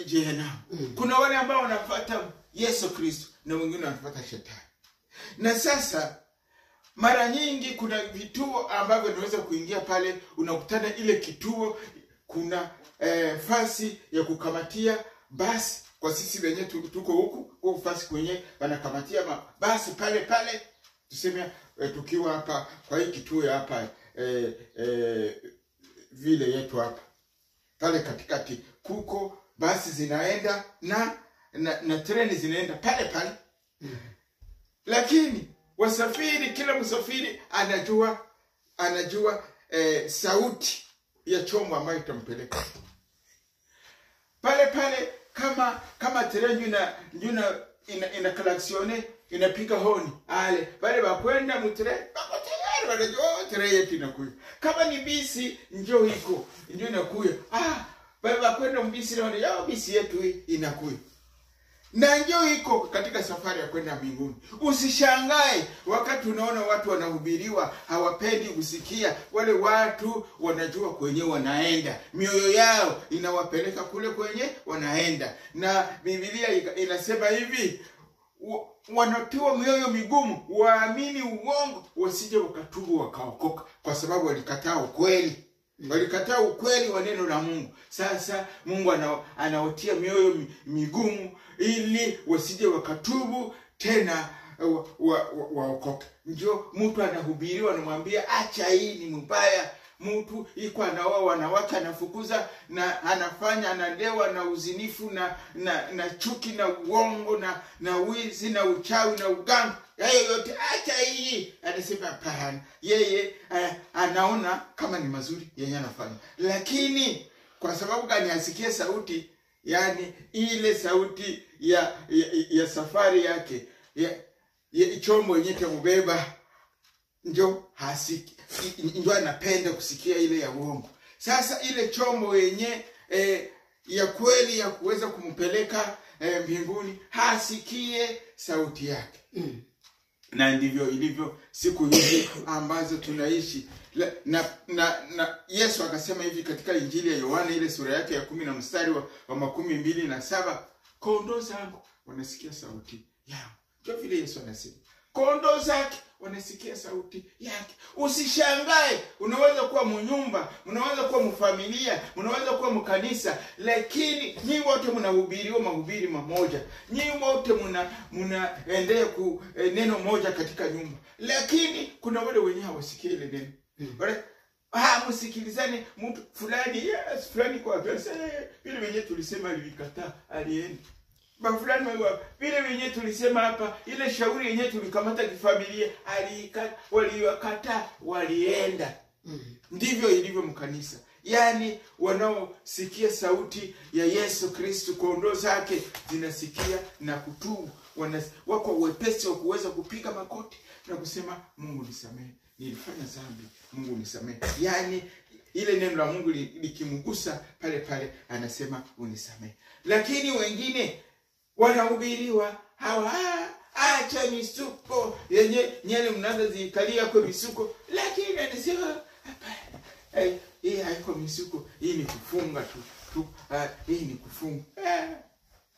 jehanamu. Kuna wale ambao wanafuata Yesu Kristo na wengine wanafuata shetani. Na sasa mara nyingi kuna vituo ambavyo unaweza kuingia pale, unakutana ile kituo kuna fasi ya kukamatia basi. Kwa sisi wenyewe tuko huku kwa fasi kwenye wanakamatia basi pale tuseme tukiwa hapa kwa hii kituo hapa vile yetu hapa pale katikati kuko basi zinaenda na treni zinaenda pale. Lakini wasafiri, kila msafiri anajua sauti ya chombo ambayo itampeleka pale. Kama treni ina klaksione, inapiga honi, pale wakwenda mtreni bako tayari, wanajua treni yetu inakuja. Kama ni bisi njoo inakuja, pale wakwenda mbisi na wanajua bisi yetu hii inakuja. Na njoo iko katika safari ya kwenda mbinguni. Usishangae wakati unaona watu wanahubiriwa hawapendi kusikia. Wale watu wanajua kwenye wanaenda, mioyo yao inawapeleka kule kwenye wanaenda. Na Biblia inasema hivi, wanatiwa mioyo migumu, waamini uongo, wasije wakatubu wakaokoka, kwa sababu walikataa ukweli. Walikataa ukweli wa neno la Mungu. Sasa Mungu anawatia mioyo migumu ili wasije wakatubu tena waokoke. Ndio mtu anahubiriwa, anamwambia acha, hii ni mbaya. Mtu iko anaoa wanawake, anafukuza na anafanya, analewa na uzinifu na chuki na uongo na wizi na uchawi na uganga. Hayo yote acha hii. Anasema hapana. Yeye anaona kama ni mazuri yenye anafanya. Lakini kwa sababu gani asikie sauti, yani ile sauti ya safari yake, ya chombo yenye tambeba, ndio hasiki, ndio anapenda kusikia ile ya uongo. Sasa ile chombo yenye ya kweli ya kuweza kumpeleka mbinguni, hasikie sauti yake. Na ndivyo ilivyo siku hizi ambazo tunaishi. Na Yesu akasema hivi katika Injili ya Yohana ile sura yake ya 10 na mstari wa 27, kondoo zangu wanasikia sauti yangu. Ndio vile Yesu anasema, kondoo zake wanasikia sauti yake. Usishangae, unaweza kuwa mnyumba, unaweza kuwa mfamilia, unaweza kuwa mkanisa, lakini nyinyi wote mnahubiriwa mahubiri mamoja. Nyinyi wote mnaendea ku neno moja katika nyumba. Lakini kuna wale wenyewe hawasikie ile neno. Wale msikilizane, mtu fulani, yes, fulani kwa pesa, vile wenyewe tulisema alikataa, alienda. Fulani vile wenyewe tulisema hapa, ile shauri yenyewe tulikamata kifamilia, walikataa, walienda. Ndivyo ilivyo mkanisa. Yani wanaosikia sauti ya Yesu Kristo, kondoo zake zinasikia na kutubu. Wako wepesi wa kuweza kupiga makoti na kusema, Mungu nisamehe, nilifanya dhambi, Mungu nisamehe. Yani ile neno la Mungu likimgusa pale anasema unisamehe. Lakini wengine wanahubiriwa acha misuko yenye nyele mnaanza zikalia kwa misuko, lakini anasema hapana, hii haiko misuko, hii ni kufunga tu, hii ni kufunga.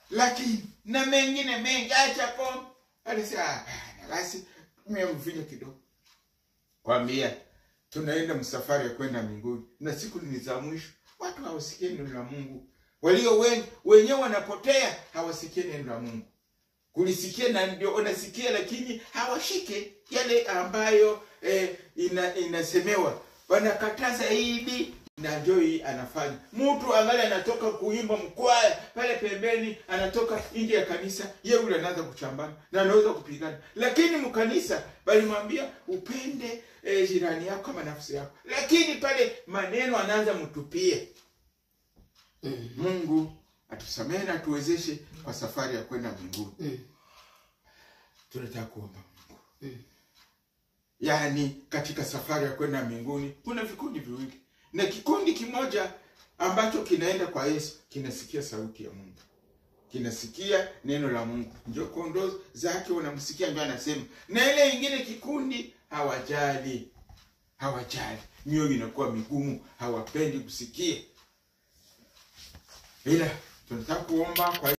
Lakini na mengine mengi, acha pombe, anasema hapana, basi mmemfinya kidogo. Kwambia tunaenda msafari ya kwenda mbinguni, na siku ni za mwisho. Watu hawasikie neno la Mungu. Walio wenyewe wanapotea, hawasikie neno la Mungu. Kulisikia na ndio wanasikia, lakini hawashike yale ambayo inasemewa. Wanakataza hili na Joy anafanya. Mtu angali anatoka kuimba mkwaya pale pembeni, anatoka nje ya kanisa, yeye yule anaanza kuchambana na anaweza kupigana. Lakini mkanisa bali mwambia upende jirani yako kama nafsi yako. Lakini pale maneno anaanza mtupie. Mungu atusamehe na tuwezeshe kwa safari ya kwenda mbinguni. Tunataka kuomba Mungu. Yani katika safari ya kwenda mbinguni kuna vikundi viwili. Na kikundi kimoja ambacho kinaenda kwa Yesu kinasikia sauti ya Mungu. Kinasikia neno la Mungu. Ndio kondoo zake wanamsikia, ndio anasema. Na ile nyingine kikundi hawajali. Mioyo inakuwa migumu, hawapendi kusikia. ila tunataka kuomba kwa